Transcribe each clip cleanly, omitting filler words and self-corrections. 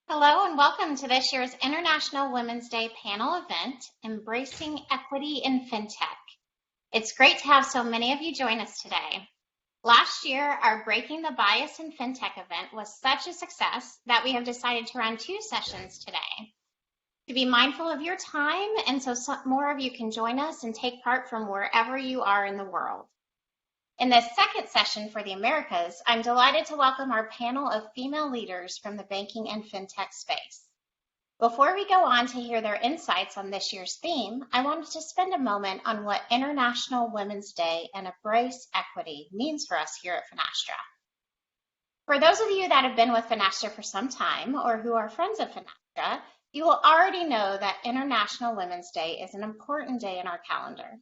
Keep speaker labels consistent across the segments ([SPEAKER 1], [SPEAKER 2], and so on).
[SPEAKER 1] Hello and welcome to this year's International Women's Day panel event, Embracing Equity in Fintech. It's great to have so many of you join us today. Last year, our Breaking the Bias in Fintech event was such a success that we have decided to run 2 sessions today. To be mindful of your time and so more of you can join us and take part from wherever you are in the world. In this second session for the Americas, I'm delighted to welcome our panel of female leaders from the banking and fintech space. Before we go on to hear their insights on this year's theme, I wanted to spend a moment on what International Women's Day and Embrace Equity means for us here at Finastra. For those of you that have been with Finastra for some time or who are friends of Finastra, you will already know that International Women's Day is an important day in our calendar.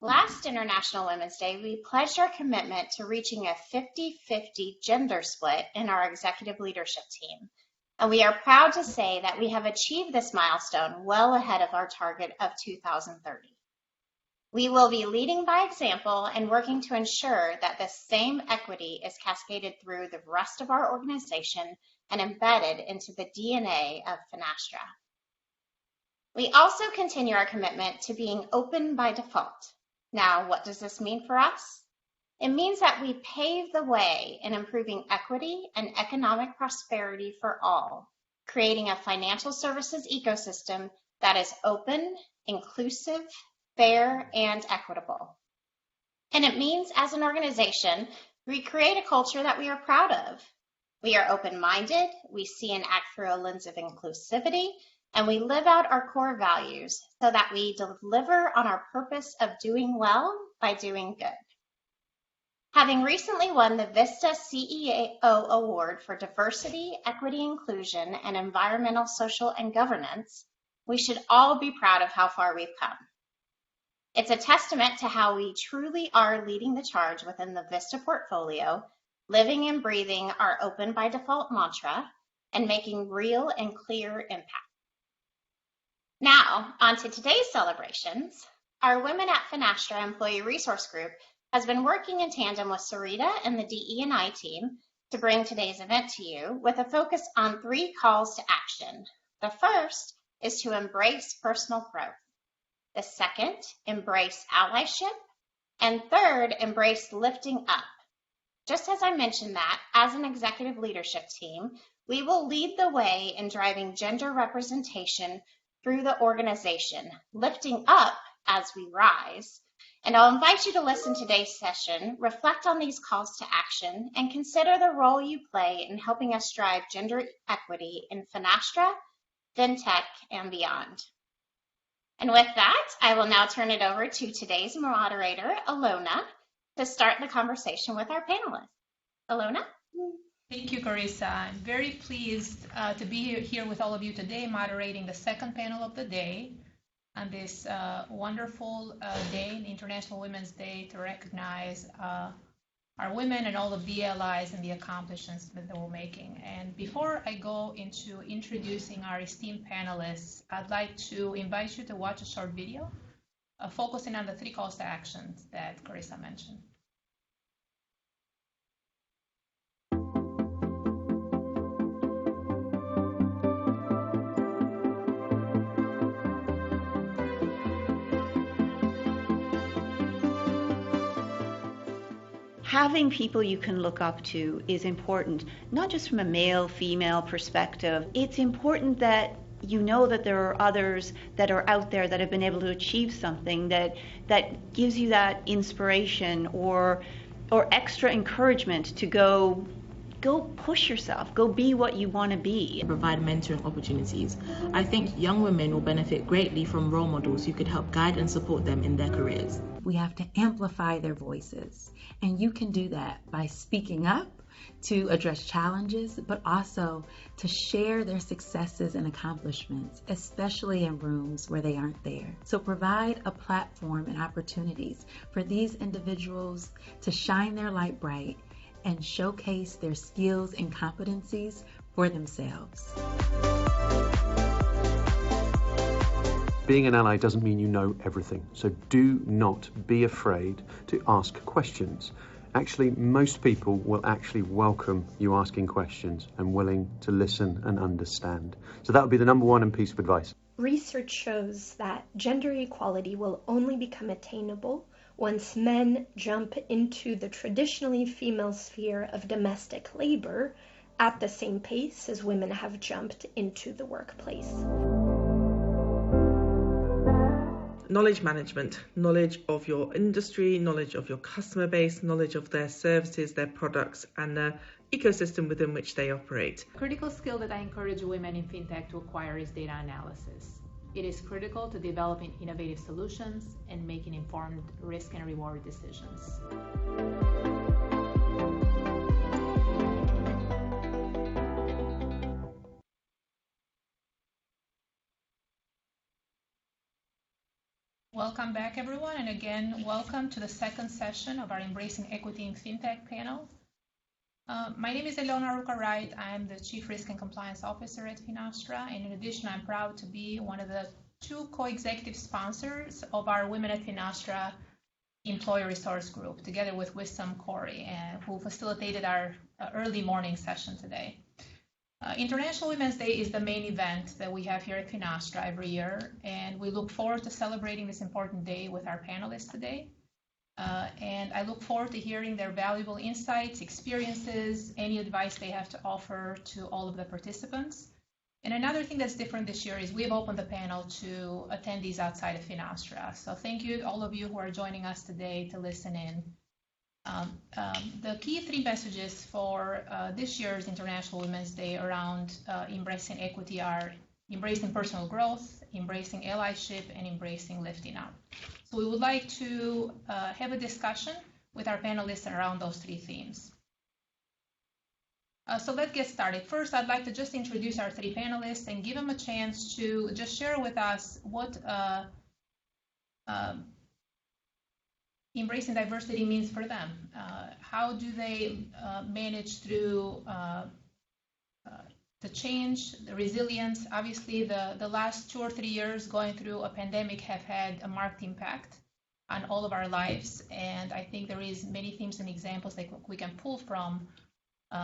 [SPEAKER 1] Last International Women's Day, we pledged our commitment to reaching a 50-50 gender split in our executive leadership team. And we are proud to say that we have achieved this milestone well ahead of our target of 2030. We will be leading by example and working to ensure that the same equity is cascaded through the rest of our organization and embedded into the DNA of Finastra. We also continue our commitment to being open by default. Now, what does this mean for us? It means that we pave the way in improving equity and economic prosperity for all, creating a financial services ecosystem that is open, inclusive, fair, and equitable. And it means, as an organization, we create a culture that we are proud of. We are open-minded, we see and act through a lens of inclusivity, and we live out our core values so that we deliver on our purpose of doing well by doing good. Having recently won the Vista CEO Award for Diversity, Equity, Inclusion, and Environmental, Social, and Governance, we should all be proud of how far we've come. It's a testament to how we truly are leading the charge within the Vista portfolio, living and breathing our open by default mantra, and making real and clear impact. Now, on to today's celebrations. Our Women at Finastra Employee Resource Group has been working in tandem with Sarita and the DE&I team to bring today's event to you with a focus on 3 calls to action. The first is to embrace personal growth. The second, embrace allyship. And third, embrace lifting up. Just as I mentioned that, as an executive leadership team, we will lead the way in driving gender representation through the organization, lifting up as we rise. And I'll invite you to listen to today's session, reflect on these calls to action, and consider the role you play in helping us drive gender equity in Finastra, FinTech, and beyond. And with that, I will now turn it over to today's moderator, Alona, to start the conversation with our panelists. Alona?
[SPEAKER 2] Thank you, Carissa. I'm very pleased to be here with all of you today, moderating the second panel of the day on this wonderful day, International Women's Day, to recognize our women and all of the allies and the accomplishments that we're making. And before I go into introducing our esteemed panelists, I'd like to invite you to watch a short video focusing on the 3 calls to actions that Carissa mentioned.
[SPEAKER 3] Having people you can look up to is important, not just from a male-female perspective. It's important that you know that there are others that are out there that have been able to achieve something that gives you that inspiration or extra encouragement to go push yourself, go be what you want to be.
[SPEAKER 4] Provide mentoring opportunities. I think young women will benefit greatly from role models who could help guide and support them in their careers.
[SPEAKER 5] We have to amplify their voices, and you can do that by speaking up to address challenges, but also to share their successes and accomplishments, especially in rooms where they aren't there. So provide a platform and opportunities for these individuals to shine their light bright and showcase their skills and competencies for themselves.
[SPEAKER 6] Being an ally doesn't mean you know everything, so do not be afraid to ask questions. Actually, most people will actually welcome you asking questions and willing to listen and understand. So that would be the number one piece of advice.
[SPEAKER 7] Research shows that gender equality will only become attainable once men jump into the traditionally female sphere of domestic labor at the same pace as women have jumped into the workplace.
[SPEAKER 8] Knowledge management, knowledge of your industry, knowledge of your customer base, knowledge of their services, their products, and the ecosystem within which they operate.
[SPEAKER 2] A critical skill that I encourage women in fintech to acquire is data analysis. It is critical to developing innovative solutions and making informed risk and reward decisions. Welcome back, everyone, and again, welcome to the second session of our Embracing Equity in Fintech panel. My name is Eleonora Ruka-Wright. I'm the Chief Risk and Compliance Officer at Finastra, and in addition, I'm proud to be one of the 2 co-executive sponsors of our Women at Finastra Employee Resource Group, together with Wissam Corey, who facilitated our early morning session today. International Women's Day is the main event that we have here at Finastra every year, and we look forward to celebrating this important day with our panelists today. And I look forward to hearing their valuable insights, experiences, any advice they have to offer to all of the participants. And another thing that's different this year is we've opened the panel to attendees outside of Finastra. So thank you, all of you who are joining us today to listen in. The key 3 messages for this year's International Women's Day around embracing equity are embracing personal growth, embracing allyship, and embracing lifting up. So we would like to have a discussion with our panelists around those 3 themes. So let's get started. First, I'd like to just introduce our 3 panelists and give them a chance to just share with us what embracing diversity means for them. How do they manage through the change, the resilience? Obviously, the last 2 or 3 years going through a pandemic have had a marked impact on all of our lives, and I think there is many themes and examples that we can pull from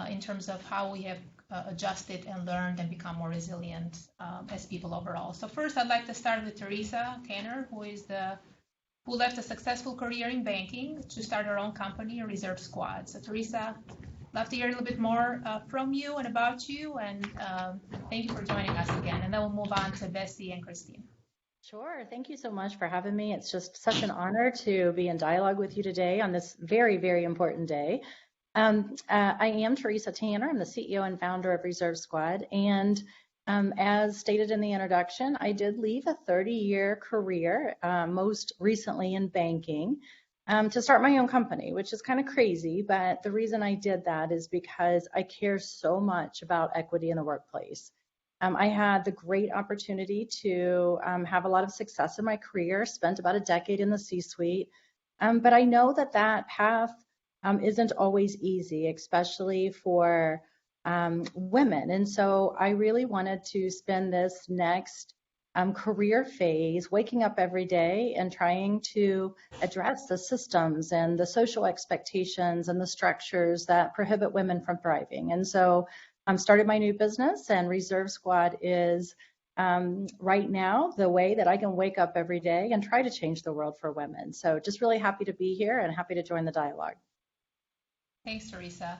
[SPEAKER 2] in terms of how we have adjusted and learned and become more resilient as people overall. So first, I'd like to start with Teresa Tanner, who left a successful career in banking to start her own company, Reserve Squad. So Teresa, love to hear a little bit more from you and about you, and thank you for joining us again. And then we'll move on to Bessie and Christine.
[SPEAKER 9] Sure. Thank you so much for having me. It's just such an honor to be in dialogue with you today on this very, very important day. I am Teresa Tanner. I'm the CEO and founder of Reserve Squad. And as stated in the introduction, I did leave a 30-year career, most recently in banking, to start my own company, which is kind of crazy. But the reason I did that is because I care so much about equity in the workplace. I had the great opportunity to have a lot of success in my career, spent about a decade in the C-suite. But I know that that path isn't always easy, especially for women. And so I really wanted to spend this next career phase waking up every day and trying to address the systems and the social expectations and the structures that prohibit women from thriving. And so I started my new business, and Reserve Squad is right now the way that I can wake up every day and try to change the world for women. So just really happy to be here and happy to join the dialogue.
[SPEAKER 2] Thanks, Teresa.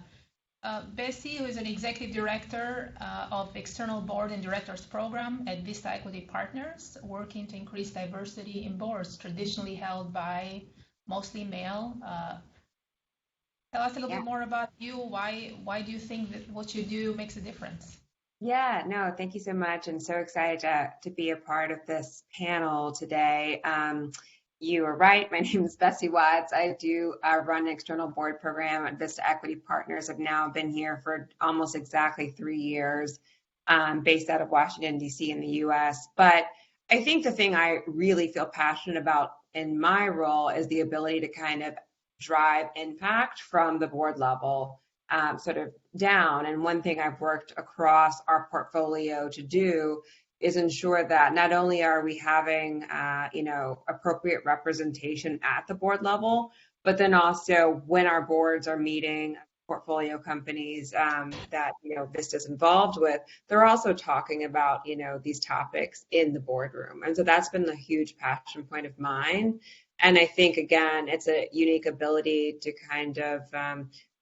[SPEAKER 2] Bessie, who is an executive director of External Board and Directors Program at Vista Equity Partners, working to increase diversity in boards traditionally held by mostly male. Tell us a little bit more about you. Why do you think that what you do makes a difference?
[SPEAKER 10] Yeah, no, thank you so much. And so excited to be a part of this panel today. You are right. My name is Bessie Watts. I do run an external board program at Vista Equity Partners. I've now been here for almost exactly 3 years, based out of Washington, D.C. in the U.S. But I think the thing I really feel passionate about in my role is the ability to kind of drive impact from the board level sort of down. And one thing I've worked across our portfolio to do is ensure that not only are we having, appropriate representation at the board level, but then also when our boards are meeting portfolio companies that Vista's involved with, they're also talking about these topics in the boardroom, and so that's been a huge passion point of mine. And I think again, it's a unique ability to kind of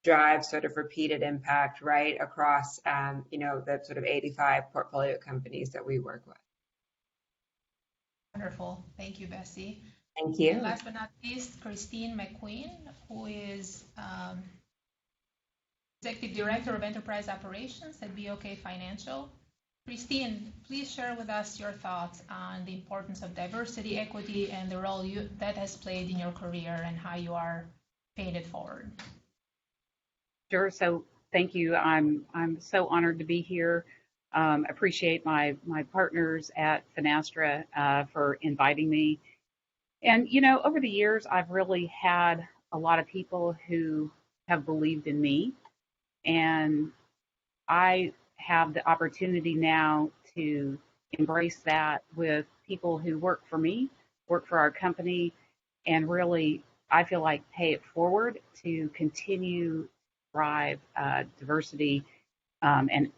[SPEAKER 10] drive sort of repeated impact right across the sort of 85 portfolio companies that we work with.
[SPEAKER 2] Wonderful, thank you, Bessie.
[SPEAKER 10] Thank you.
[SPEAKER 2] And last but not least, Christine McQueen, who is Executive Director of Enterprise Operations at BOK Financial. Christine, please share with us your thoughts on the importance of diversity, equity, and the role that has played in your career and how you are paying it forward.
[SPEAKER 11] Sure. So thank you. I'm so honored to be here. Appreciate my partners at Finastra for inviting me. And over the years, I've really had a lot of people who have believed in me, and I have the opportunity now to embrace that with people who work for me, work for our company, and really, I feel like pay it forward to continue to drive diversity and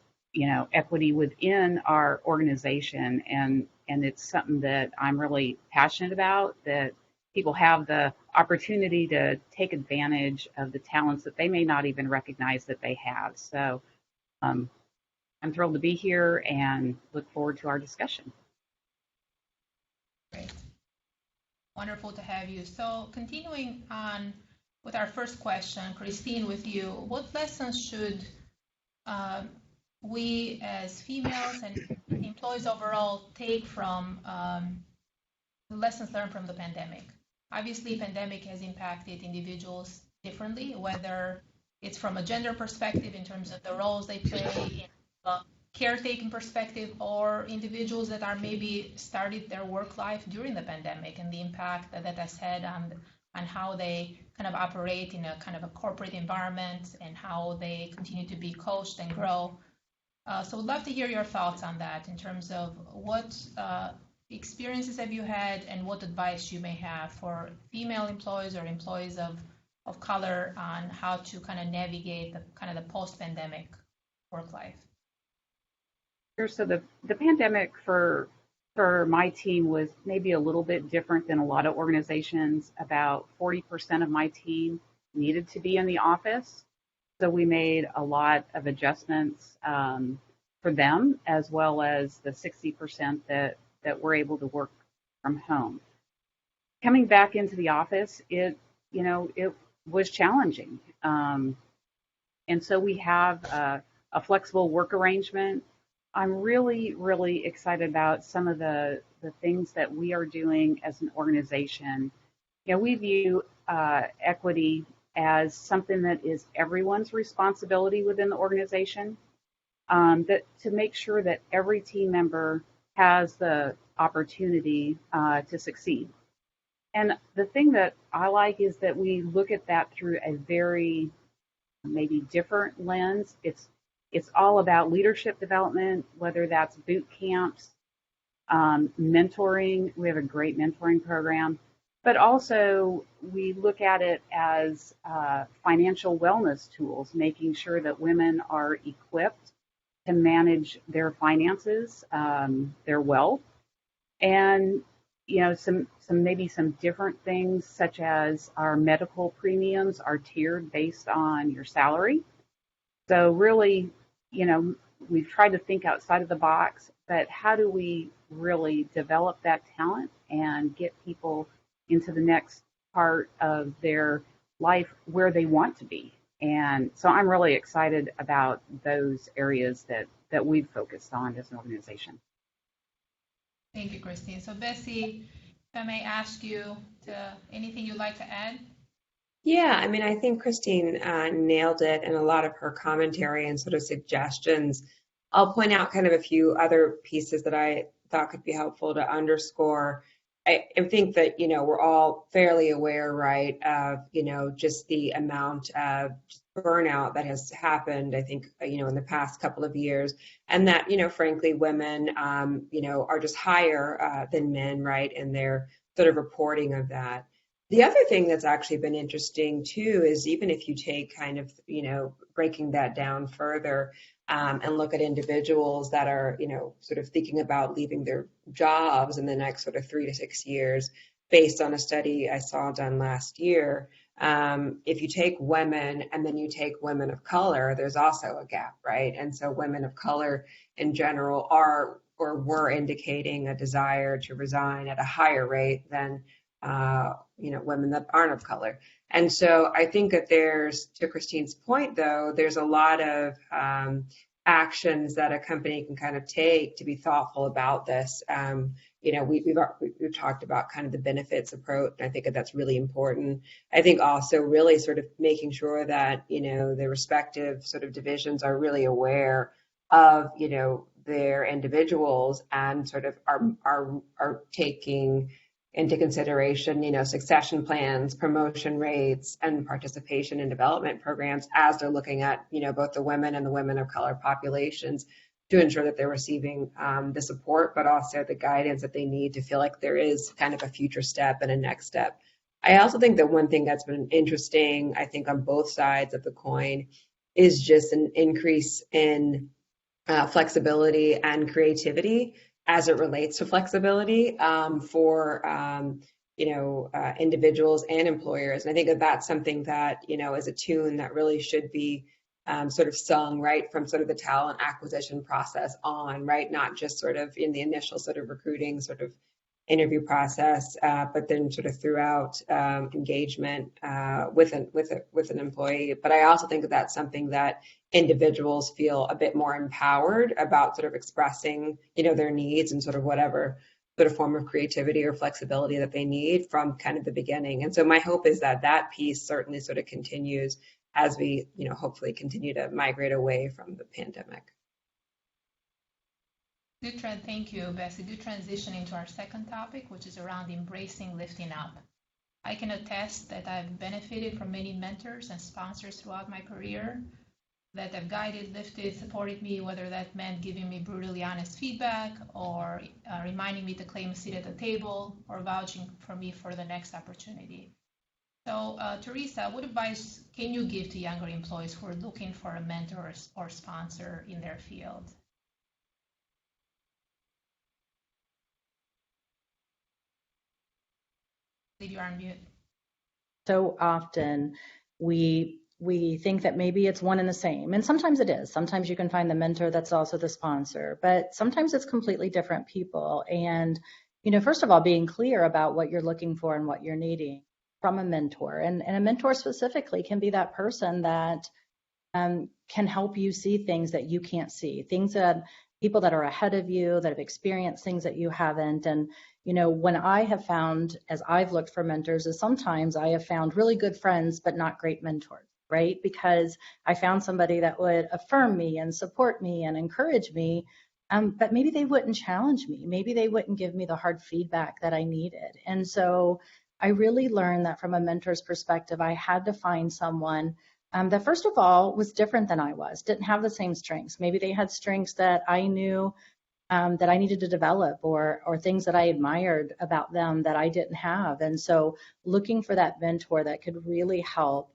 [SPEAKER 11] equity within our organization. And it's something that I'm really passionate about, that people have the opportunity to take advantage of the talents that they may not even recognize that they have. So I'm thrilled to be here and look forward to our discussion.
[SPEAKER 2] Great. Wonderful to have you. So continuing on with our first question, Christine, with you, what lessons should we as females and employees overall take from the lessons learned from the pandemic? Obviously, pandemic has impacted individuals differently, whether it's from a gender perspective in terms of the roles they play, in a caretaking perspective, or individuals that are maybe started their work life during the pandemic and the impact that has had on how they kind of operate in a kind of a corporate environment and how they continue to be coached and grow. So we'd love to hear your thoughts on that in terms of what experiences have you had and what advice you may have for female employees or employees of color on how to kind of navigate the kind of the post-pandemic work life.
[SPEAKER 11] Sure. So the pandemic for my team was maybe a little bit different than a lot of organizations. About 40% of my team needed to be in the office. So we made a lot of adjustments for them, as well as the 60% that were able to work from home. Coming back into the office, it was challenging. And so we have a flexible work arrangement. I'm really, really excited about some of the things that we are doing as an organization. We view equity as something that is everyone's responsibility within the organization, that to make sure that every team member has the opportunity to succeed. And the thing that I like is that we look at that through a very maybe different lens. It's all about leadership development, whether that's boot camps, mentoring. We have a great mentoring program, but also we look at it as financial wellness tools, making sure that women are equipped to manage their finances, their wealth, and some different things, such as our medical premiums are tiered based on your salary. So really, we've tried to think outside of the box, but how do we really develop that talent and get people into the next part of their life where they want to be? And so I'm really excited about those areas that we've focused on as an organization.
[SPEAKER 2] Thank you, Christine. So Bessie, if I may ask you anything you'd like to add?
[SPEAKER 10] Yeah, I mean, I think Christine nailed it in a lot of her commentary and sort of suggestions. I'll point out kind of a few other pieces that I thought could be helpful to underscore. I think that, we're all fairly aware, right, of, just the amount of burnout that has happened, I think, in the past couple of years, and that, frankly, women, are just higher than men, right, in their sort of reporting of that. The other thing that's actually been interesting too is even if you take kind of, breaking that down further, and look at individuals that are, sort of thinking about leaving their jobs in the next sort of 3 to 6 years, based on a study I saw done last year. If you take women and then you take women of color, there's also a gap, right? And so women of color in general are or were indicating a desire to resign at a higher rate than women that aren't of color. And so I think that there's, to Christine's point though, there's a lot of actions that a company can kind of take to be thoughtful about this. We've talked about kind of the benefits approach. And I think that that's really important. I think also really sort of making sure that, the respective sort of divisions are really aware of, their individuals and sort of are taking into consideration, succession plans, promotion rates, and participation in development programs as they're looking at, both the women and the women of color populations to ensure that they're receiving the support, but also the guidance that they need to feel like there is kind of a future step and a next step. I also think that one thing that's been interesting, I think on both sides of the coin, is just an increase in flexibility and creativity as it relates to flexibility for individuals and employers. And I think that that's something that is a tune that really should be sort of sung right from sort of the talent acquisition process on, right? Not just sort of in the initial sort of recruiting sort of interview process, but then sort of throughout engagement with an employee. But I also think that that's something that individuals feel a bit more empowered about sort of expressing, their needs and sort of whatever sort of form of creativity or flexibility that they need from kind of the beginning. And so my hope is that that piece certainly sort of continues as we, hopefully continue to migrate away from the pandemic.
[SPEAKER 2] Good trend. Thank you, Bessie. Good transition into our second topic, which is around embracing lifting up. I can attest that I've benefited from many mentors and sponsors throughout my career that have guided, lifted, supported me, whether that meant giving me brutally honest feedback or reminding me to claim a seat at the table or vouching for me for the next opportunity. So, Teresa, what advice can you give to younger employees who are looking for a mentor or sponsor in their field? You're on mute.
[SPEAKER 9] So often we think that maybe it's one and the same, and sometimes it is. Sometimes you can find the mentor that's also the sponsor, but sometimes it's completely different people. And first of all, being clear about what you're looking for and what you're needing from a mentor, and a mentor specifically can be that person that can help you see things that you can't see, things that people that are ahead of you that have experienced things that you haven't. And when I have found, as I've looked for mentors, is sometimes I have found really good friends, but not great mentors, right? Because I found somebody that would affirm me and support me and encourage me, but maybe they wouldn't challenge me. Maybe they wouldn't give me the hard feedback that I needed. And so I really learned that from a mentor's perspective, I had to find someone that, first of all, was different than I was, didn't have the same strengths. Maybe they had strengths that I knew that I needed to develop, or things that I admired about them that I didn't have. And so looking for that mentor that could really help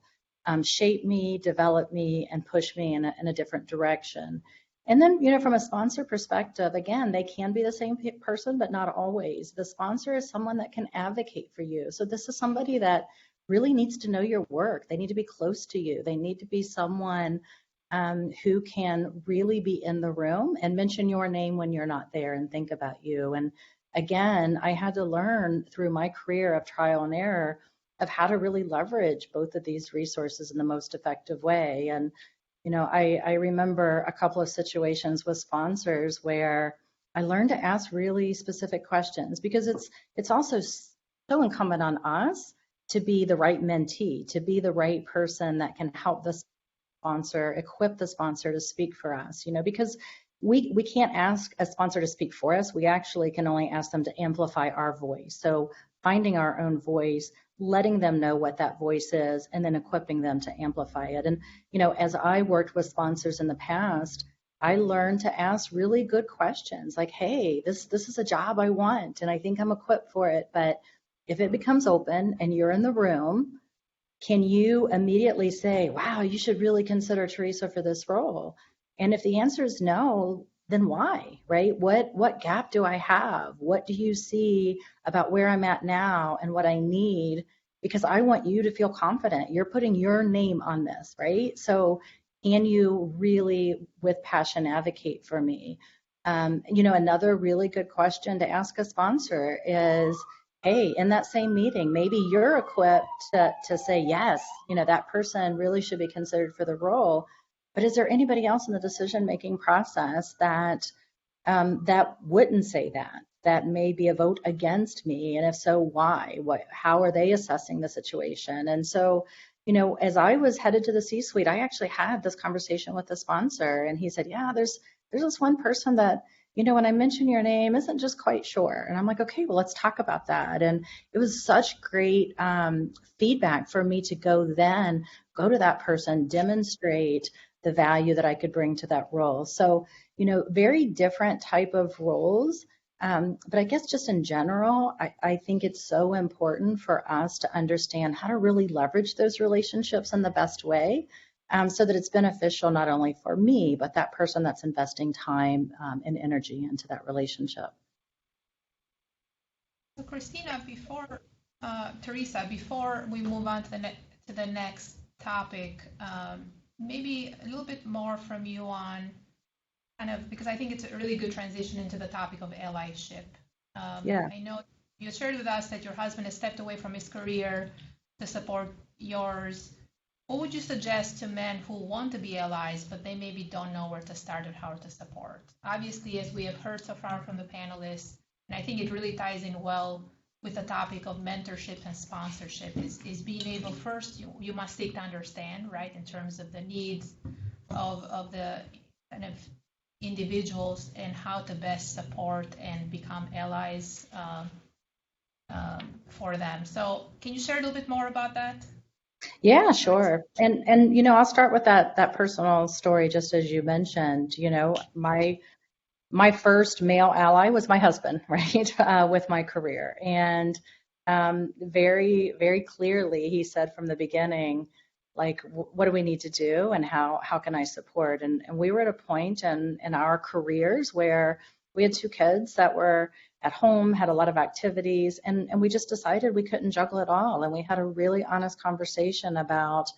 [SPEAKER 9] shape me, develop me, and push me in a different direction. And then, from a sponsor perspective, again, they can be the same person, but not always. The sponsor is someone that can advocate for you. So this is somebody that really needs to know your work. They need to be close to you. They need to be someone who can really be in the room and mention your name when you're not there and think about you. And again, I had to learn through my career of trial and error of how to really leverage both of these resources in the most effective way. And I remember a couple of situations with sponsors where I learned to ask really specific questions, because it's also so incumbent on us to be the right mentee, to be the right person that can help the sponsor, equip the sponsor to speak for us, because we can't ask a sponsor to speak for us. We actually can only ask them to amplify our voice. So finding our own voice, letting them know what that voice is, and then equipping them to amplify it. And, as I worked with sponsors in the past, I learned to ask really good questions like, hey, this is a job I want, and I think I'm equipped for it, but if it becomes open and you're in the room, can you immediately say, wow, you should really consider Teresa for this role? And if the answer is no, then why, right? What gap do I have? What do you see about where I'm at now and what I need? Because I want you to feel confident. You're putting your name on this, right? So can you really, with passion, advocate for me? Another really good question to ask a sponsor is, hey, in that same meeting, maybe you're equipped to say, yes, that person really should be considered for the role. But is there anybody else in the decision-making process that wouldn't say that may be a vote against me? And if so, why? How are they assessing the situation? And so, as I was headed to the C-suite, I actually had this conversation with the sponsor, and he said, yeah, there's this one person that, when I mention your name, isn't just quite sure. And I'm like, okay, well, let's talk about that. And it was such great feedback for me to go to that person, demonstrate the value that I could bring to that role. So, very different type of roles. But I guess just in general, I think it's so important for us to understand how to really leverage those relationships in the best way. So that it's beneficial not only for me, but that person that's investing time and energy into that relationship.
[SPEAKER 2] So Christina, Teresa, before we move on to the next topic, maybe a little bit more from you on because I think it's a really good transition into the topic of allyship. I know you shared with us that your husband has stepped away from his career to support yours. What would you suggest to men who want to be allies, but they maybe don't know where to start or how to support? Obviously, as we have heard so far from the panelists, and I think it really ties in well with the topic of mentorship and sponsorship, is being able, first, you must seek to understand, right, in terms of the needs of the kind of individuals and how to best support and become allies for them. So can you share a little bit more about that?
[SPEAKER 9] Yeah, sure. And I'll start with that personal story, just as you mentioned. My first male ally was my husband, right, with my career. And very, very clearly, he said from the beginning, like, what do we need to do and how can I support? And we were at a point in our careers where we had 2 kids that were at home, had a lot of activities, and we just decided we couldn't juggle it all. And we had a really honest conversation about,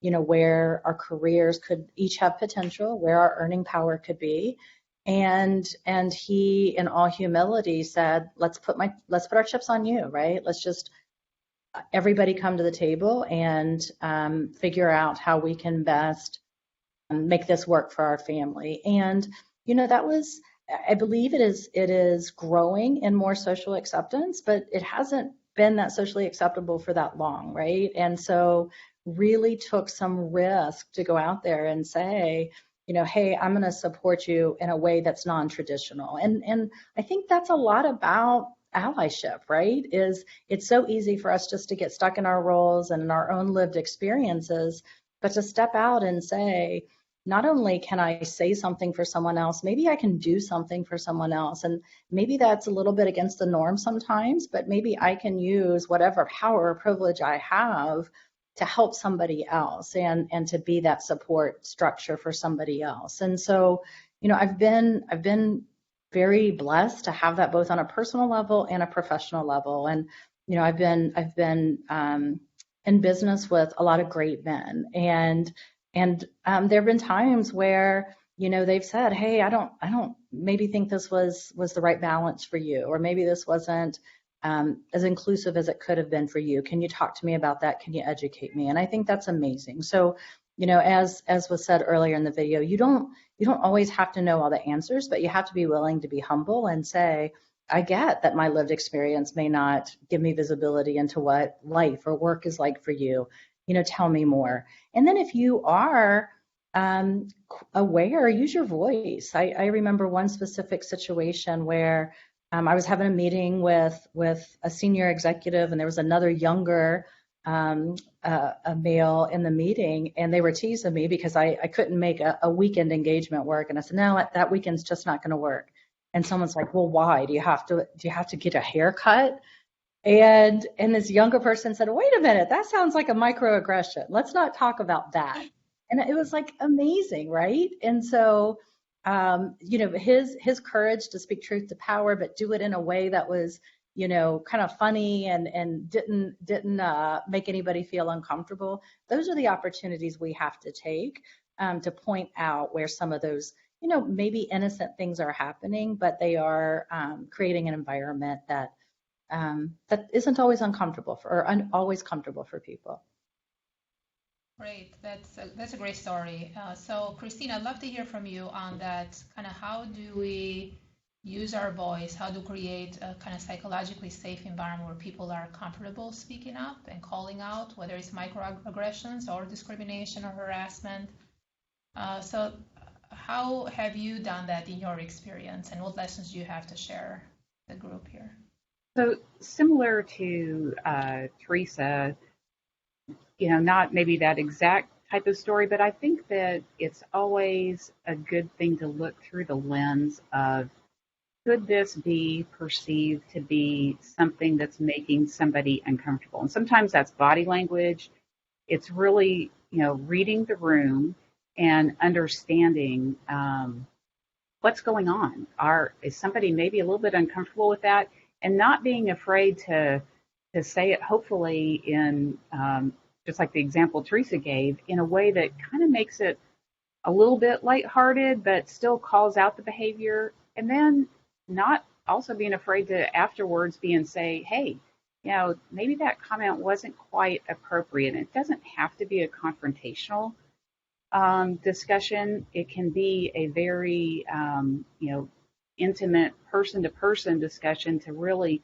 [SPEAKER 9] where our careers could each have potential, where our earning power could be. And he, in all humility, said, let's put our chips on you, right? Let's just everybody come to the table and figure out how we can best make this work for our family. And, that was, I believe it is growing in more social acceptance, but it hasn't been that socially acceptable for that long, right? And so really took some risk to go out there and say, hey, I'm going to support you in a way that's non-traditional. And I think that's a lot about allyship, right? It's so easy for us just to get stuck in our roles and in our own lived experiences, but to step out and say, not only can I say something for someone else, maybe I can do something for someone else. And maybe that's a little bit against the norm sometimes, but maybe I can use whatever power or privilege I have to help somebody else and to be that support structure for somebody else. And so, I've been very blessed to have that both on a personal level and a professional level. And, I've been in business with a lot of great men, and there have been times where, they've said, hey, I don't maybe think this was the right balance for you, or maybe this wasn't as inclusive as it could have been for you. Can you talk to me about that? Can you educate me? And I think that's amazing. So, as was said earlier in the video, you don't always have to know all the answers, but you have to be willing to be humble and say, I get that my lived experience may not give me visibility into what life or work is like for you. Tell me more. And then if you are aware, use your voice. I remember one specific situation where I was having a meeting with a senior executive, and there was another younger a male in the meeting, and they were teasing me because I couldn't make a weekend engagement work. And I said, no, that weekend's just not going to work. And someone's like, well, why? Do you have to get a haircut? And this younger person said, wait a minute, that sounds like a microaggression. Let's not talk about that. And it was like amazing, right? And so, his courage to speak truth to power, but do it in a way that was, kind of funny and didn't make anybody feel uncomfortable. Those are the opportunities we have to take to point out where some of those, maybe innocent things are happening, but they are creating an environment that isn't always uncomfortable always comfortable for people.
[SPEAKER 2] Great, that's a great story. So Christine, I'd love to hear from you on that. Kind of how do we use our voice? How to create a kind of psychologically safe environment where people are comfortable speaking up and calling out, whether it's microaggressions or discrimination or harassment. So how have you done that in your experience, and what lessons do you have to share with the group here?
[SPEAKER 11] So similar to Teresa, not maybe that exact type of story, but I think that it's always a good thing to look through the lens of, could this be perceived to be something that's making somebody uncomfortable? And sometimes that's body language. It's really, reading the room and understanding what's going on. Is somebody maybe a little bit uncomfortable with that? And not being afraid to say it, hopefully in just like the example Teresa gave, in a way that kind of makes it a little bit lighthearted, but still calls out the behavior. And then not also being afraid to afterwards say, hey, maybe that comment wasn't quite appropriate. And it doesn't have to be a confrontational discussion. It can be a very, intimate person-to-person discussion to really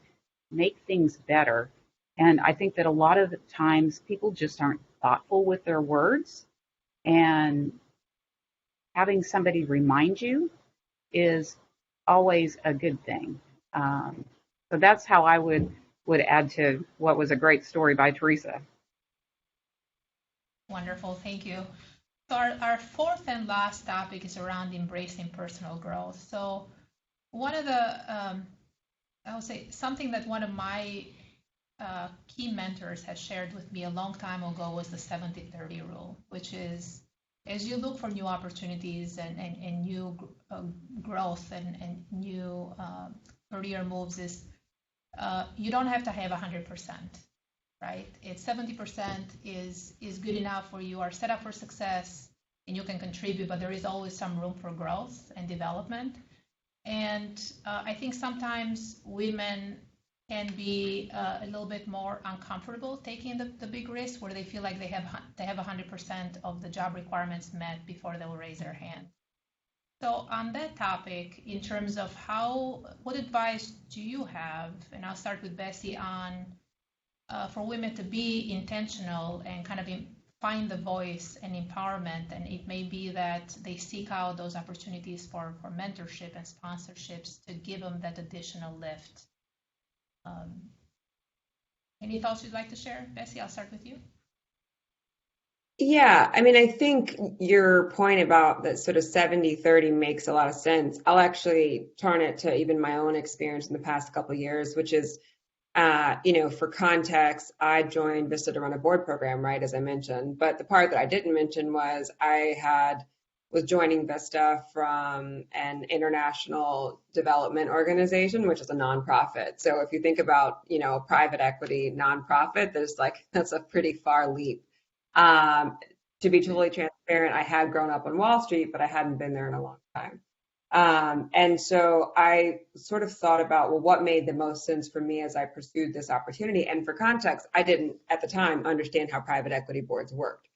[SPEAKER 11] make things better. And I think that a lot of the times people just aren't thoughtful with their words, and having somebody remind you is always a good thing. So that's how I would add to what was a great story by Teresa.
[SPEAKER 2] Wonderful, thank you. So our fourth and last topic is around embracing personal growth. So one of the, I would say something that one of my key mentors had shared with me a long time ago was the 70-30 rule, which is, as you look for new opportunities and new growth and new career moves, is you don't have to have 100%, right? It's 70% is good enough where you are set up for success and you can contribute, but there is always some room for growth and development. And I think sometimes women can be a little bit more uncomfortable taking the big risk, where they feel like they have 100% of the job requirements met before they will raise their hand. So on that topic, in terms of what advice do you have, and I'll start with Bessie, on for women to be intentional and kind of find the voice and empowerment, and it may be that they seek out those opportunities for mentorship and sponsorships to give them that additional lift. Any thoughts you'd like to share? Bessie, I'll start with you.
[SPEAKER 10] Yeah, I mean, I think your point about that sort of 70-30 makes a lot of sense. I'll actually turn it to even my own experience in the past couple of years, which is, for context, I joined Vista to run a board program, right, as I mentioned. But the part that I didn't mention was was joining Vista from an international development organization, which is a nonprofit. So if you think about, a private equity nonprofit, that's a pretty far leap. To be totally transparent, I had grown up on Wall Street, but I hadn't been there in a long time. And so I sort of thought about, well, what made the most sense for me as I pursued this opportunity? And for context, I didn't at the time understand how private equity boards worked.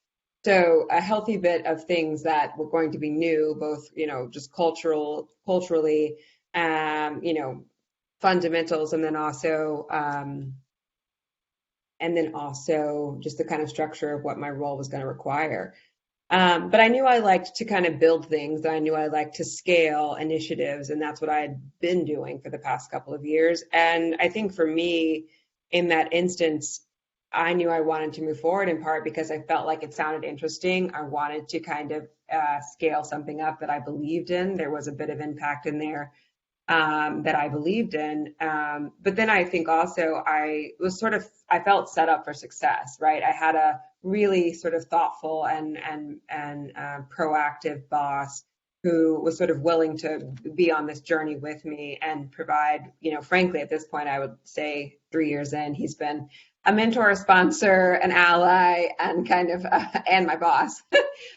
[SPEAKER 10] So a healthy bit of things that were going to be new, both, just culturally, fundamentals, and then also just the kind of structure of what my role was going to require. But I knew I liked to kind of build things. I knew I liked to scale initiatives, and that's what I had been doing for the past couple of years. And I think for me, in that instance, I knew I wanted to move forward, in part because I felt like it sounded interesting. I wanted to kind of scale something up that I believed in. There was a bit of impact in there. that I believed in. But then I think also I felt set up for success, right? I had a really sort of thoughtful and proactive boss who was sort of willing to be on this journey with me and provide, frankly, at this point, I would say 3 years in, he's been a mentor, a sponsor, an ally, and and my boss,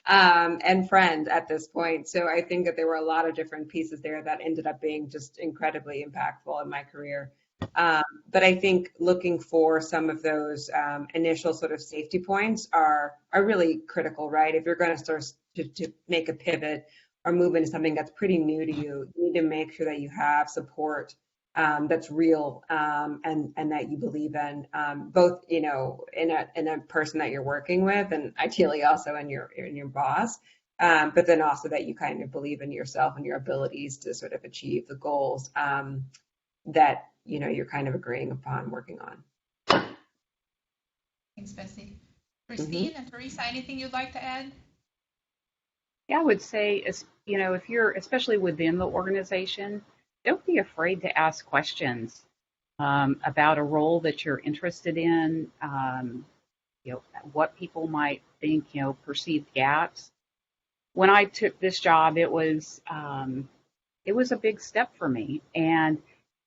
[SPEAKER 10] and friend at this point. So I think that there were a lot of different pieces there that ended up being just incredibly impactful in my career. But I think looking for some of those initial sort of safety points are really critical, right? If you're going to start to make a pivot or move into something that's pretty new to you, you need to make sure that you have support that's real and that you believe in, both in a person that you're working with, and ideally also in your boss, but then also that you kind of believe in yourself and your abilities to sort of achieve the goals that you're kind of agreeing upon working on.
[SPEAKER 2] Thanks, Bessie. Christine and Teresa, anything you'd like to add?
[SPEAKER 11] Yeah, I would say, if you're especially within the organization, don't be afraid to ask questions about a role that you're interested in, what people might think, perceived gaps. When I took this job, it was a big step for me, and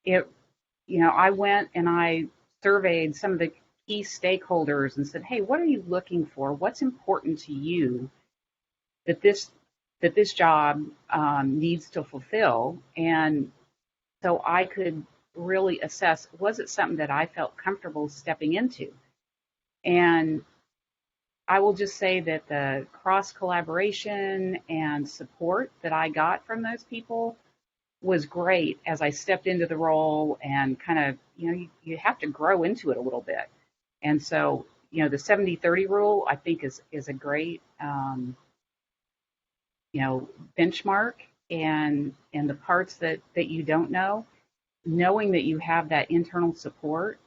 [SPEAKER 11] I went and I surveyed some of the key stakeholders and said, hey, what are you looking for? What's important to you that this job needs to fulfill? And so I could really assess, was it something that I felt comfortable stepping into? And I will just say that the cross collaboration and support that I got from those people was great as I stepped into the role, and kind of, you have to grow into it a little bit. And so, the 70-30 rule, I think is a great, benchmark, and the parts that you don't know, knowing that you have that internal support,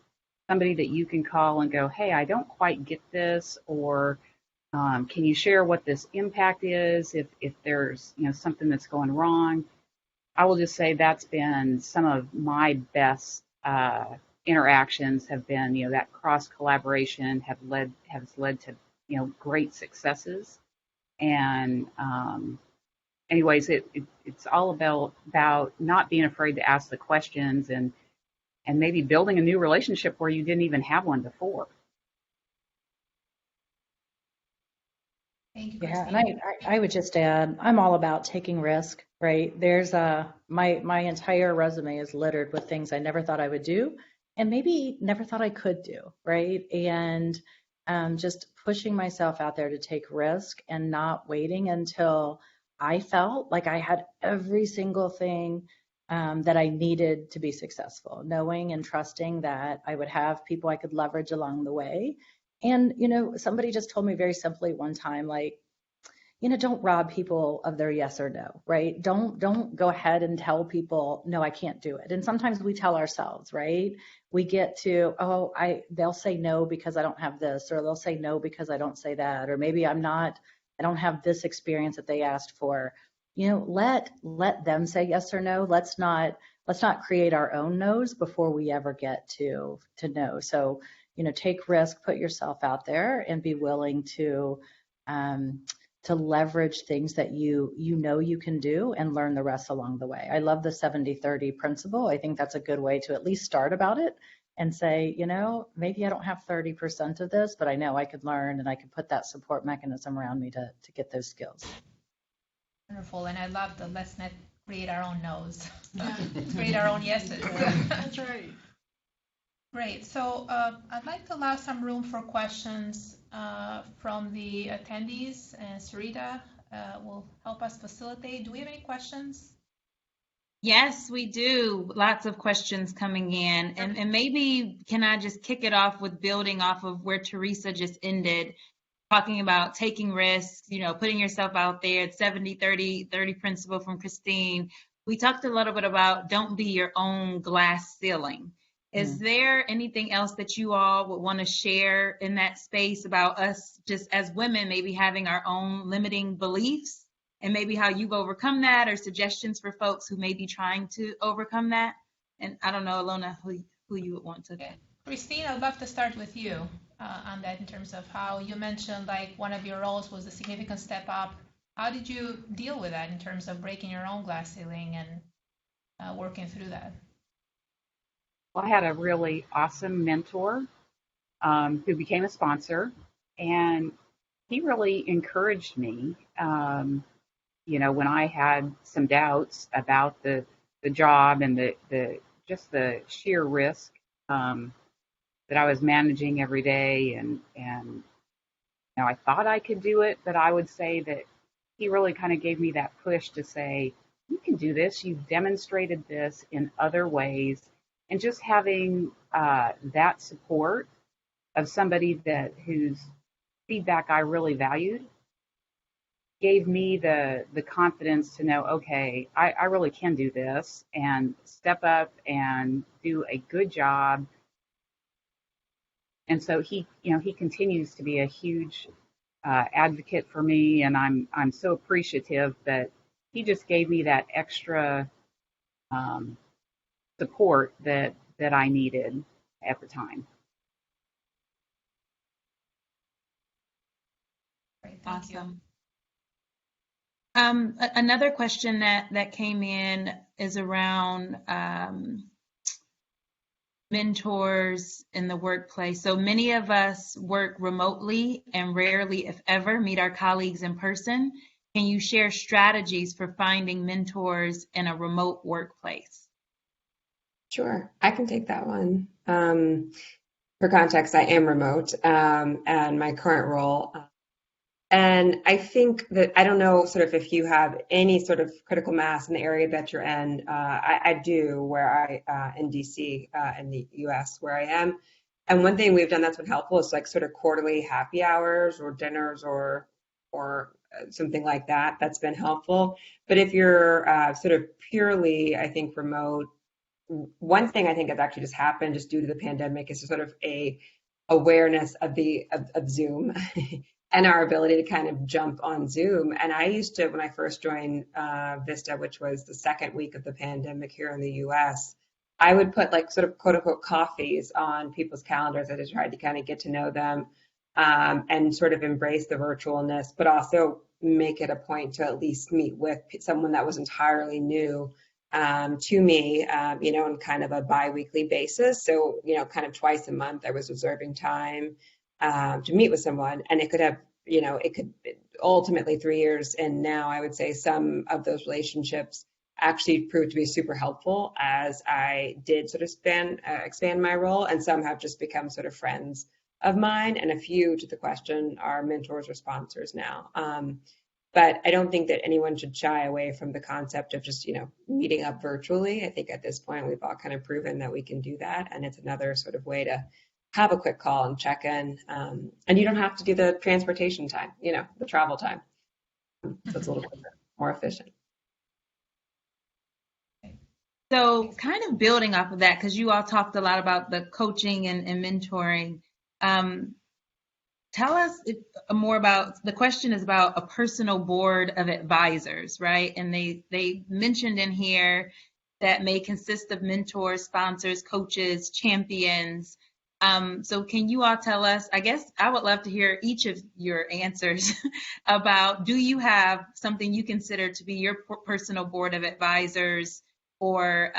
[SPEAKER 11] somebody that you can call and go, hey, I don't quite get this, or can you share what this impact is if there's, something that's going wrong. I will just say that's been some of my best interactions have been, that cross collaboration has led to, great successes. And anyways, it's all about not being afraid to ask the questions, and maybe building a new relationship where you didn't even have one before.
[SPEAKER 2] Thank you,
[SPEAKER 9] Yeah,
[SPEAKER 2] Christine.
[SPEAKER 9] and I would just add, I'm all about taking risk, right? There's my entire resume is littered with things I never thought I would do, and maybe never thought I could do, right? And just pushing myself out there to take risk and not waiting until I felt like I had every single thing that I needed to be successful, knowing and trusting that I would have people I could leverage along the way. And, somebody just told me very simply one time, like, don't rob people of their yes or no, right? Don't go ahead and tell people, no, I can't do it. And sometimes we tell ourselves, right? We get to, they'll say no because I don't have this, or they'll say no because I don't say that, or maybe I don't have this experience that they asked for. Let them say yes or no. Let's not create our own no's before we ever get to no. So, take risk, put yourself out there, and be willing to leverage things that you can do, and learn the rest along the way. I love the 70-30 principle. I think that's a good way to at least start about it and say, maybe I don't have 30% of this, but I know I could learn, and I could put that support mechanism around me to get those skills.
[SPEAKER 2] Wonderful. And I love the let's not create our own no's. Create our own yeses.
[SPEAKER 12] That's right.
[SPEAKER 2] Great. So I'd like to allow some room for questions from the attendees, and Sarita will help us facilitate. Do we have any questions?
[SPEAKER 12] Yes, we do. Lots of questions coming in. And maybe can I just kick it off with building off of where Teresa just ended, talking about taking risks, putting yourself out there, 70-30 principle from Christine. We talked a little bit about don't be your own glass ceiling. Is there anything else that you all would want to share in that space about us just as women maybe having our own limiting beliefs and maybe how you've overcome that, or suggestions for folks who may be trying to overcome that. And I don't know, Alona, who you would want to.
[SPEAKER 2] Okay. Christine, I'd love to start with you on that, in terms of how you mentioned like one of your roles was a significant step up. How did you deal with that in terms of breaking your own glass ceiling and working through that?
[SPEAKER 11] Well, I had a really awesome mentor who became a sponsor, and he really encouraged me. When I had some doubts about the job and the just the sheer risk that I was managing every day, and I thought I could do it, but I would say that he really kind of gave me that push to say, you can do this. You've demonstrated this in other ways, and just having that support of somebody whose feedback I really valued gave me the confidence to know, okay, I really can do this and step up and do a good job. And so he continues to be a huge advocate for me, and I'm so appreciative that he just gave me that extra support that I needed at the time.
[SPEAKER 2] Great, thank you.
[SPEAKER 12] Another question that came in is around mentors in the workplace. So many of us work remotely and rarely, if ever, meet our colleagues in person. Can you share strategies for finding mentors in a remote workplace?
[SPEAKER 10] Sure, I can take that one. For context, I am remote, and my current role. And I think that, I don't know sort of if you have any sort of critical mass in the area that you're in. I do, where in DC, in the US, where I am. And one thing we've done that's been helpful is like sort of quarterly happy hours or dinners or something like that. That's been helpful. But if you're sort of purely, I think, remote, one thing I think has actually just happened just due to the pandemic is sort of a awareness of Zoom and our ability to kind of jump on Zoom. And I used to, when I first joined Vista, which was the second week of the pandemic here in the US, I would put like sort of quote unquote coffees on people's calendars. I just tried to kind of get to know them and sort of embrace the virtualness, but also make it a point to at least meet with someone that was entirely new to me, on kind of a bi-weekly basis. So, kind of twice a month, I was reserving time to meet with someone, and it could have, it could ultimately 3 years. And now I would say some of those relationships actually proved to be super helpful as I did sort of expand my role, and some have just become sort of friends of mine, and a few, to the question, are mentors or sponsors now. But I don't think that anyone should shy away from the concept of just, meeting up virtually. I think at this point, we've all kind of proven that we can do that. And it's another sort of way to have a quick call and check in. And you don't have to do the transportation time, the travel time. So it's a little bit more efficient.
[SPEAKER 12] So kind of building off of that, because you all talked a lot about the coaching and mentoring. Tell us more about, the question is about a personal board of advisors, right? And they mentioned in here that may consist of mentors, sponsors, coaches, champions. So can you all tell us, I guess I would love to hear each of your answers about, do you have something you consider to be your personal board of advisors or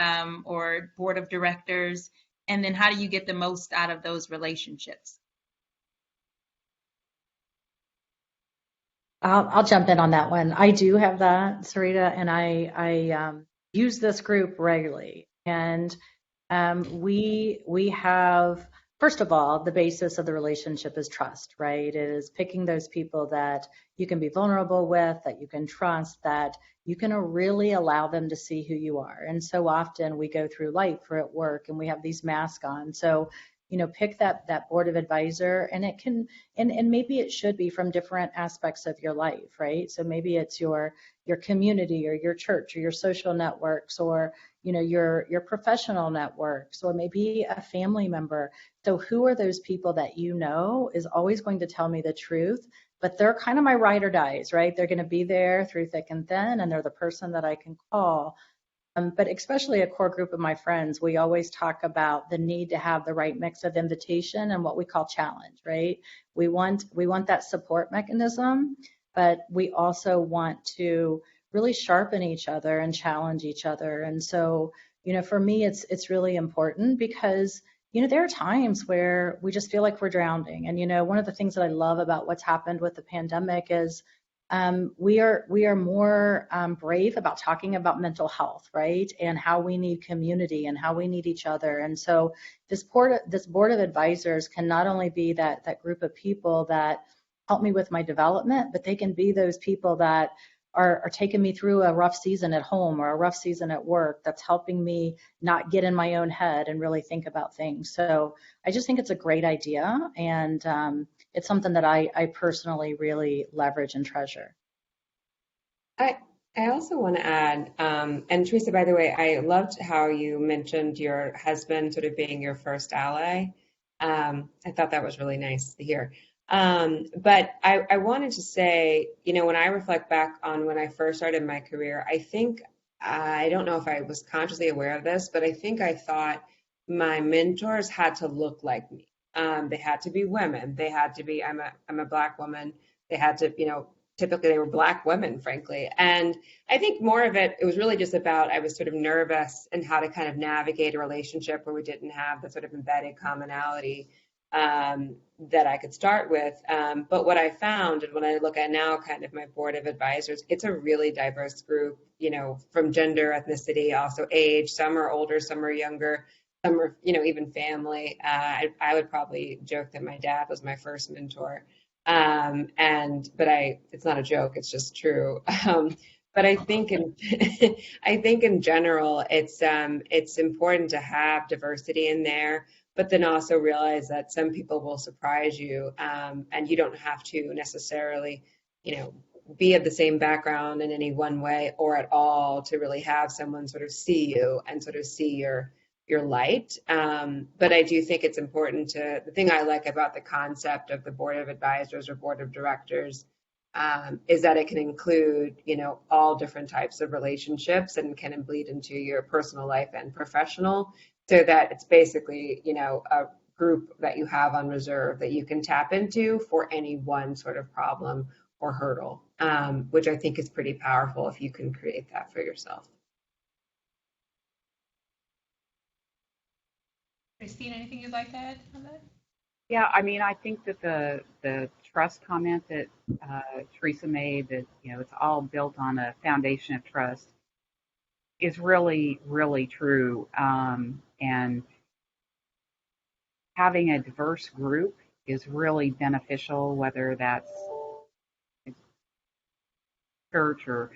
[SPEAKER 12] board of directors? And then how do you get the most out of those relationships?
[SPEAKER 9] I'll jump in on that one. I do have that, Sarita, and I use this group regularly. And we have, first of all, the basis of the relationship is trust, right? It is picking those people that you can be vulnerable with, that you can trust, that you can really allow them to see who you are. And so often we go through life or at work and we have these masks on. So pick that board of advisor, and it can, and maybe it should be from different aspects of your life, right? So maybe it's your community or your church or your social networks, or, your professional networks, or maybe a family member. So who are those people that is always going to tell me the truth, but they're kind of my ride or dies, right? They're going to be there through thick and thin, and they're the person that I can call. But especially a core group of my friends, we always talk about the need to have the right mix of invitation and what we call challenge, right? We want that support mechanism, but we also want to really sharpen each other and challenge each other. And so, for me, it's really important because, there are times where we just feel like we're drowning. And, one of the things that I love about what's happened with the pandemic is we are more brave about talking about mental health, right? And how we need community and how we need each other. And so this board of advisors can not only be that group of people that help me with my development, but they can be those people that are taking me through a rough season at home or a rough season at work, that's helping me not get in my own head and really think about things. So I just think it's a great idea, and it's something that I personally really leverage and treasure.
[SPEAKER 10] I also want to add, and Teresa, by the way, I loved how you mentioned your husband sort of being your first ally. I thought that was really nice to hear. But I wanted to say, when I reflect back on when I first started my career, I don't know if I was consciously aware of this, but I think I thought my mentors had to look like me. They had to be women. They had to be, I'm a Black woman. They had to, typically they were Black women, frankly. And I think more of it was really just about, I was sort of nervous and how to kind of navigate a relationship where we didn't have the sort of embedded commonality that I could start with. But what I found, and when I look at now kind of my board of advisors, it's a really diverse group, from gender, ethnicity, also age. Some are older, some are younger, some are, even family. I would probably joke that my dad was my first mentor. But it's not a joke, it's just true. But I think in general, it's important to have diversity in there, but then also realize that some people will surprise you, and you don't have to necessarily, be of the same background in any one way or at all to really have someone sort of see you and sort of see your light. But I do think it's important the thing I like about the concept of the board of advisors or board of directors is that it can include, all different types of relationships and can bleed into your personal life and professional, so that it's basically, a group that you have on reserve that you can tap into for any one sort of problem or hurdle, which I think is pretty powerful if you can create that for yourself.
[SPEAKER 2] Christine, anything you'd like to add on that?
[SPEAKER 11] Yeah, I think that the trust comment that Teresa made, that it's all built on a foundation of trust, is really, really true. And having a diverse group is really beneficial, whether that's church or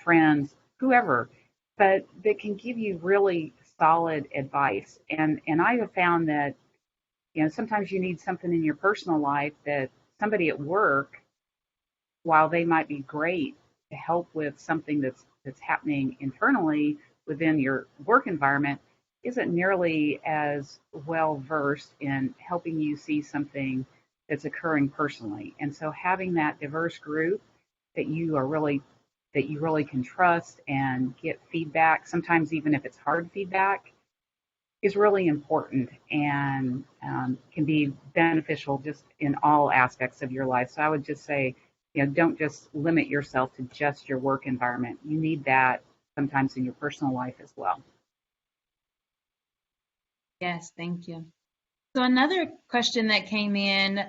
[SPEAKER 11] friends, whoever, but that can give you really solid advice. And I have found that sometimes you need something in your personal life that somebody at work, while they might be great to help with something that's happening internally within your work environment, isn't nearly as well versed in helping you see something that's occurring personally. And so having that diverse group that you really can trust and get feedback, sometimes even if it's hard feedback, is really important and can be beneficial just in all aspects of your life. So I would just say, don't just limit yourself to just your work environment. You need that sometimes in your personal life as well.
[SPEAKER 12] Yes, thank you. So another question that came in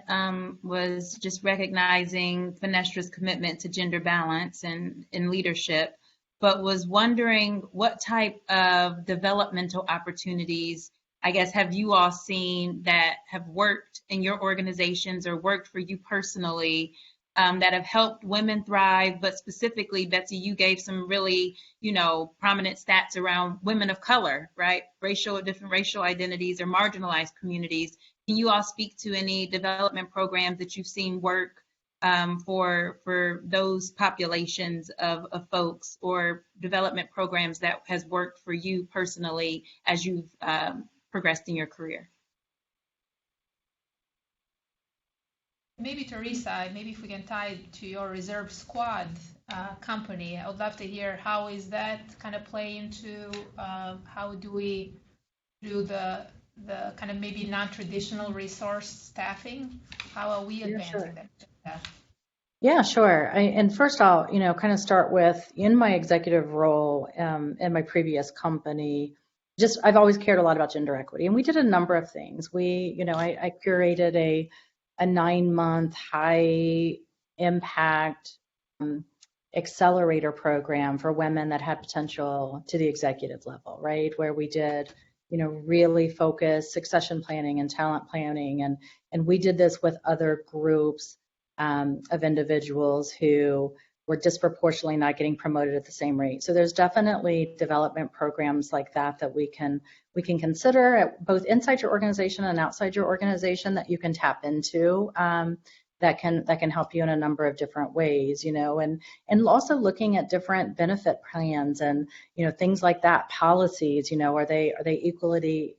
[SPEAKER 12] was just recognizing Fenestra's commitment to gender balance and in leadership, but was wondering what type of developmental opportunities, I guess, have you all seen that have worked in your organizations or worked for you personally that have helped women thrive? But specifically, Betsy, you gave some really, prominent stats around women of color, right? Different racial identities or marginalized communities. Can you all speak to any development programs that you've seen work for those populations of folks, or development programs that has worked for you personally as you've progressed in your career?
[SPEAKER 2] Maybe Teresa, maybe if we can tie it to your reserve squad company, I would love to hear how is that kind of play into how do we do the kind of maybe non-traditional resource staffing? How are we advancing that?
[SPEAKER 9] Yeah, sure. And first I'll, kind of start with in my executive role in my previous company, I've always cared a lot about gender equity, and we did a number of things. I curated a 9-month high impact accelerator program for women that had potential to the executive level, right? Where we did, really focused succession planning and talent planning, and we did this with other groups of individuals who were disproportionately not getting promoted at the same rate. So there's definitely development programs like that we can consider at both inside your organization and outside your organization that you can tap into. That can help you in a number of different ways, and also looking at different benefit plans and things like that, policies, are they equally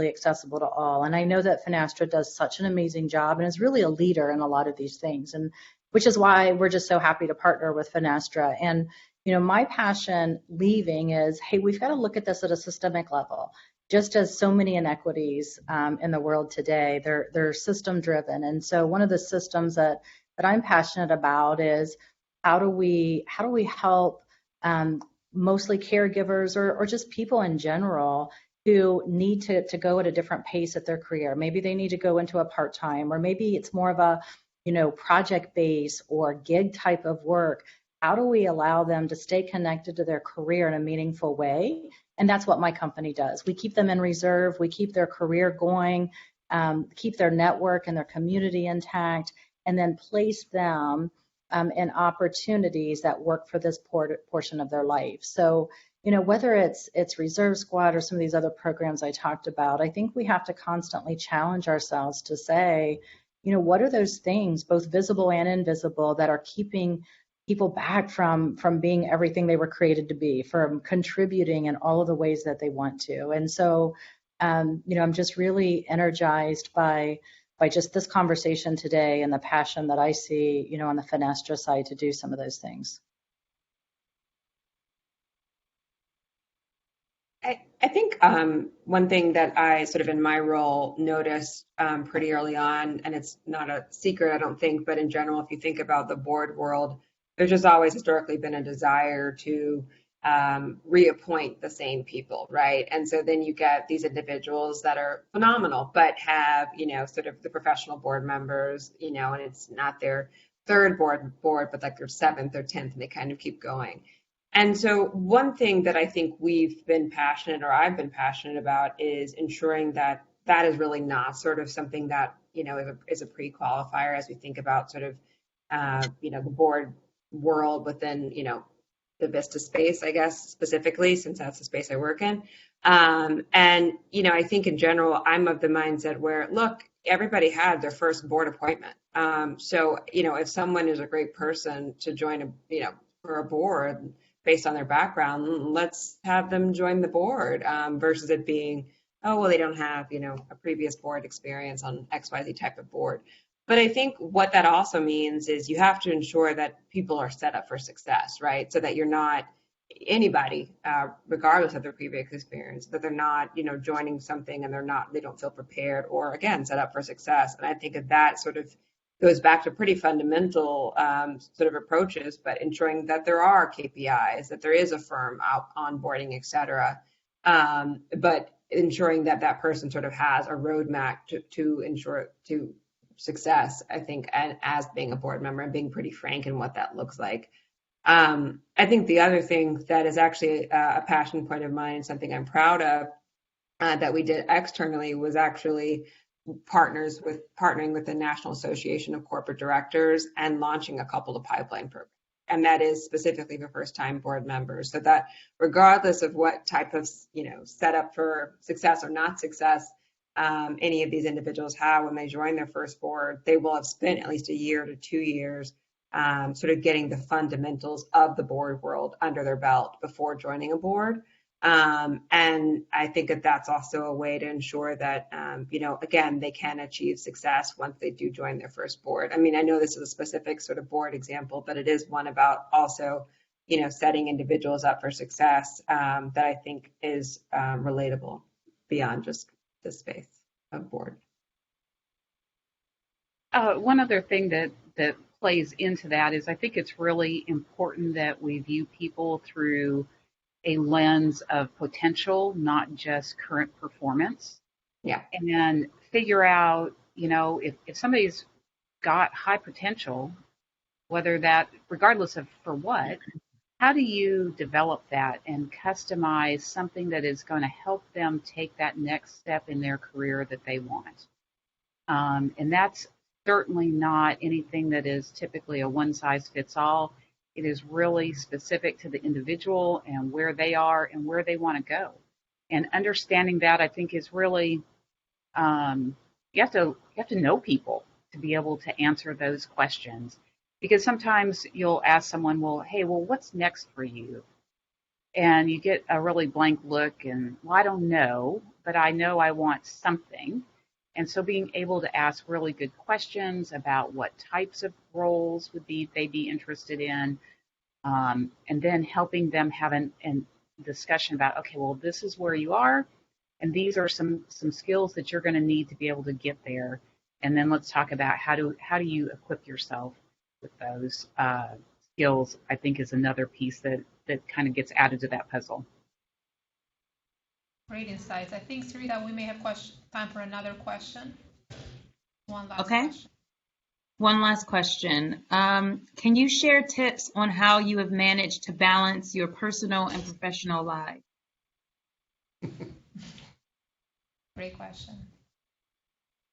[SPEAKER 9] accessible to all? And I know that Finastra does such an amazing job and is really a leader in a lot of these things, and which is why we're just so happy to partner with Finastra. And my passion leaving is, hey, we've got to look at this at a systemic level. Just as so many inequities in the world today, they're system driven. And so one of the systems that I'm passionate about is how do we help mostly caregivers or just people in general who need to go at a different pace at their career. Maybe they need to go into a part-time, or maybe it's more of a project base or gig type of work. How do we allow them to stay connected to their career in a meaningful way? And that's what my company does. We keep them in reserve. We keep their career going, keep their network and their community intact, and then place them in opportunities that work for this portion of their life. So, whether it's Reserve Squad or some of these other programs I talked about, I think we have to constantly challenge ourselves to say, what are those things, both visible and invisible, that are keeping people back from being everything they were created to be, from contributing in all of the ways that they want to. And so, I'm just really energized by just this conversation today and the passion that I see, on the Finastra side to do some of those things.
[SPEAKER 10] I think one thing that I sort of in my role noticed pretty early on, and it's not a secret, I don't think, but in general, if you think about the board world, there's just always historically been a desire to reappoint the same people, right? And so then you get these individuals that are phenomenal, but have, sort of the professional board members, and it's not their third board, but like their 7th or 10th, and they kind of keep going. And so one thing that I think we've been passionate, or I've been passionate about, is ensuring that that is really not sort of something that, is a pre-qualifier as we think about sort of, the board world within, the Vista space, I guess, specifically, since that's the space I work in. And, I think in general, I'm of the mindset where, look, everybody had their first board appointment. So, if someone is a great person to join for a board based on their background, let's have them join the board versus it being, oh, well, they don't have, a previous board experience on XYZ type of board. But I think what that also means is you have to ensure that people are set up for success, right? So that you're not anybody, regardless of their previous experience, that they're not, joining something and they don't feel prepared or, again, set up for success. And I think that sort of goes back to pretty fundamental sort of approaches, but ensuring that there are KPIs, that there is a firm out onboarding, et cetera, but ensuring that that person sort of has a roadmap to ensure to success, I think, and as being a board member and being pretty frank in what that looks like. I think the other thing that is actually a passion point of mine, something I'm proud of, that we did externally, was actually partnering with the National Association of Corporate Directors and launching a couple of pipeline programs. And that is specifically for first-time board members, so that regardless of what type of, setup for success or not success any of these individuals have when they join their first board, they will have spent at least a year to 2 years sort of getting the fundamentals of the board world under their belt before joining a board. And I think that that's also a way to ensure that, again, they can achieve success once they do join their first board. I mean, I know this is a specific sort of board example, but it is one about also, setting individuals up for success that I think is relatable beyond just the space of board.
[SPEAKER 11] One other thing that plays into that is I think it's really important that we view people through a lens of potential, not just current performance.
[SPEAKER 10] Yeah.
[SPEAKER 11] And figure out, if somebody's got high potential, whether that, regardless of for what, how do you develop that and customize something that is going to help them take that next step in their career that they want? And that's certainly not anything that is typically a one size fits all. It is really specific to the individual and where they are and where they want to go. And understanding that, I think, is really you have to know people to be able to answer those questions. Because sometimes you'll ask someone, well, hey, what's next for you? And you get a really blank look and, well, I don't know, but I know I want something. And so being able to ask really good questions about what types of roles they be interested in, and then helping them have a discussion about, okay, well, this is where you are, and these are some skills that you're going to need to be able to get there. And then let's talk about how do you equip yourself with those skills, I think is another piece that kind of gets added to that puzzle.
[SPEAKER 2] Great insights. I think, Sarita, we may have time for another question. One last
[SPEAKER 12] Okay.
[SPEAKER 2] question.
[SPEAKER 12] One last question. Can you share tips on how you have managed to balance your personal and professional life?
[SPEAKER 2] Great question.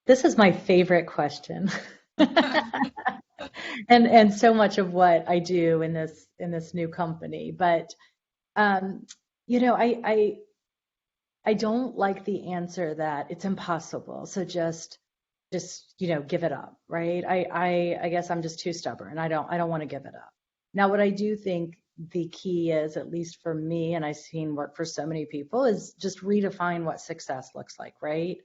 [SPEAKER 9] This is my favorite question. and so much of what I do in this new company. But I don't like the answer that it's impossible. So just give it up, right? I guess I'm just too stubborn. I don't want to give it up. Now, what I do think the key is, at least for me, and I've seen work for so many people, is just redefine what success looks like, right?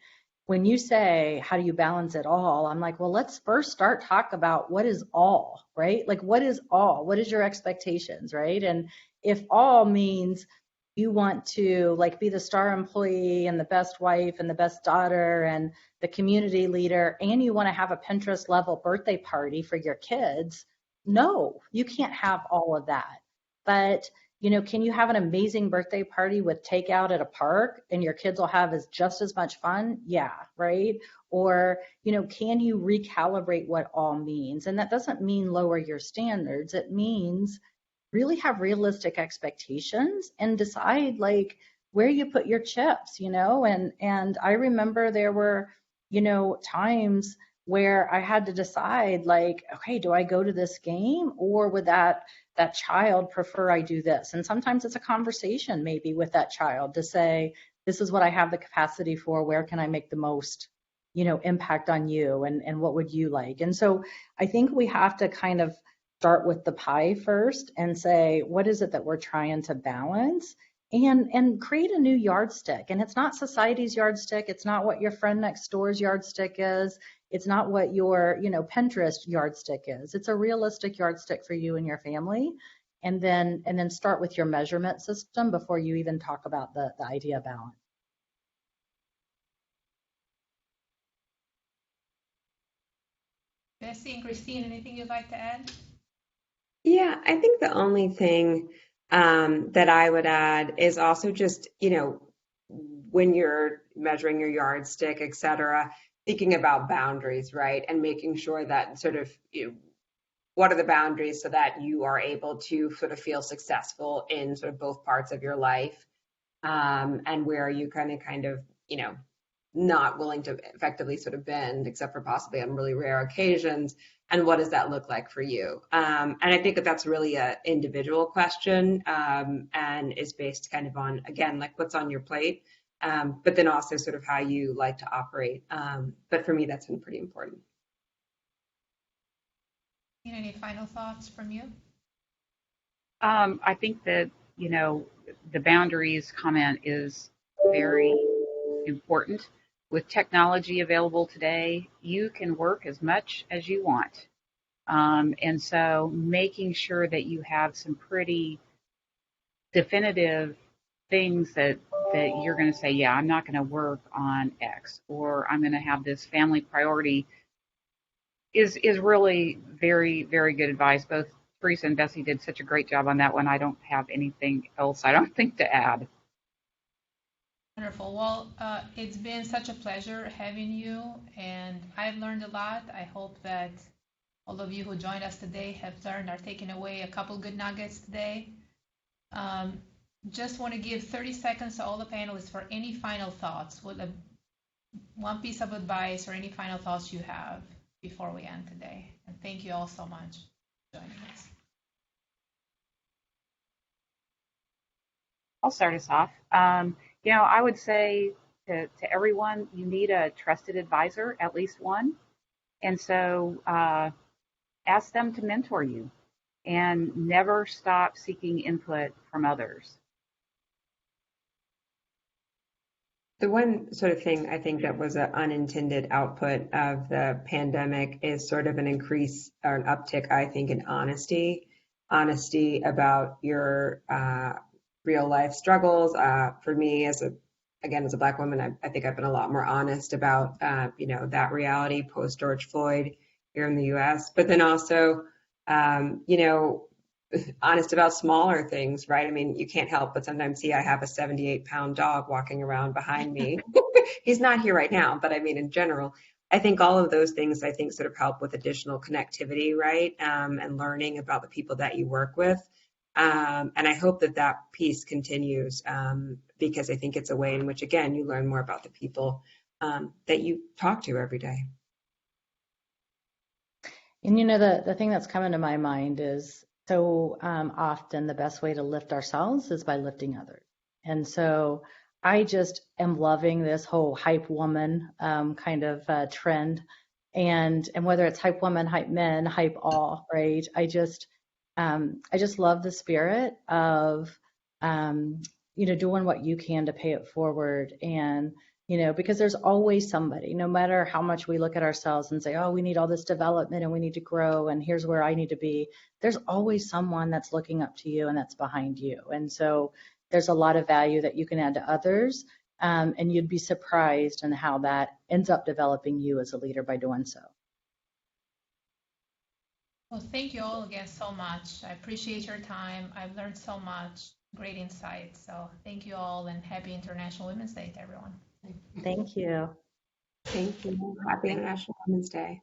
[SPEAKER 9] When you say, how do you balance it all? I'm like, well, let's first talk about what is all, right? Like, what is all? What is your expectations, right? And if all means you want to be the star employee and the best wife and the best daughter and the community leader, and you want to have a Pinterest level birthday party for your kids, no, you can't have all of that. But can you have an amazing birthday party with takeout at a park and your kids will have just as much fun? Yeah, right? Or, can you recalibrate what all means? And that doesn't mean lower your standards. It means really have realistic expectations and decide where you put your chips, and I remember there were, times where I had to decide okay, do I go to this game, or would that child prefer I do this? And sometimes it's a conversation maybe with that child to say, this is what I have the capacity for, where can I make the most, impact on you, and what would you like? And so I think we have to kind of start with the pie first and say, what is it that we're trying to balance? And create a new yardstick. And it's not society's yardstick. It's not what your friend next door's yardstick is. It's not what your, Pinterest yardstick is. It's a realistic yardstick for you and your family. And then start with your measurement system before you even talk about the idea of balance.
[SPEAKER 2] Bessie and Christine, anything you'd like to add?
[SPEAKER 10] Yeah, I think the only thing that I would add is also just, when you're measuring your yardstick, et cetera, thinking about boundaries, right? And making sure that sort of, what are the boundaries so that you are able to sort of feel successful in sort of both parts of your life, and where are you kind of, not willing to effectively sort of bend, except for possibly on really rare occasions. And what does that look like for you? And I think that that's really an individual question, and is based kind of on, again, what's on your plate, but then also sort of how you like to operate. But for me, that's been pretty important.
[SPEAKER 2] Any final thoughts from you?
[SPEAKER 11] I think that, the boundaries comment is very important. With technology available today, you can work as much as you want. And so making sure that you have some pretty definitive things that you're going to say, yeah, I'm not going to work on X, or I'm going to have this family priority is really very, very good advice. Both Teresa and Bessie did such a great job on that one. I don't have anything else, I don't think, to add.
[SPEAKER 2] Wonderful. Well, it's been such a pleasure having you, and I've learned a lot. I hope that all of you who joined us today have learned or taken away a couple good nuggets today. Just want to give 30 seconds to all the panelists for any final thoughts. One piece of advice or any final thoughts you have before we end today. And thank you all so much for joining us.
[SPEAKER 11] I'll start us off. I would say to everyone, you need a trusted advisor, at least one. And so ask them to mentor you and never stop seeking input from others.
[SPEAKER 10] The one sort of thing I think that was an unintended output of the pandemic is sort of an increase or an uptick, I think, in honesty about your real life struggles. For me, as a Black woman, I think I've been a lot more honest about, that reality post George Floyd here in the U.S., but then also, honest about smaller things, right? I mean, you can't help but sometimes see I have a 78-pound dog walking around behind me. He's not here right now, but I mean, in general, I think all of those things, sort of help with additional connectivity, right? And learning about the people that you work with. And I hope that piece continues because I think it's a way in which, again, you learn more about the people that you talk to every day.
[SPEAKER 9] And the thing that's coming to my mind is so often the best way to lift ourselves is by lifting others. And so I just am loving this whole hype woman kind of trend. And whether it's hype woman, hype men, hype all, right? I just love the spirit of, doing what you can to pay it forward. And, because there's always somebody, no matter how much we look at ourselves and say, oh, we need all this development and we need to grow and here's where I need to be. There's always someone that's looking up to you and that's behind you. And so there's a lot of value that you can add to others. And you'd be surprised in how that ends up developing you as a leader by doing so.
[SPEAKER 2] Well, thank you all again so much. I appreciate your time. I've learned so much, great insights. So thank you all and happy International Women's Day to everyone.
[SPEAKER 9] Thank you.
[SPEAKER 10] Thank you. Happy International Women's Day.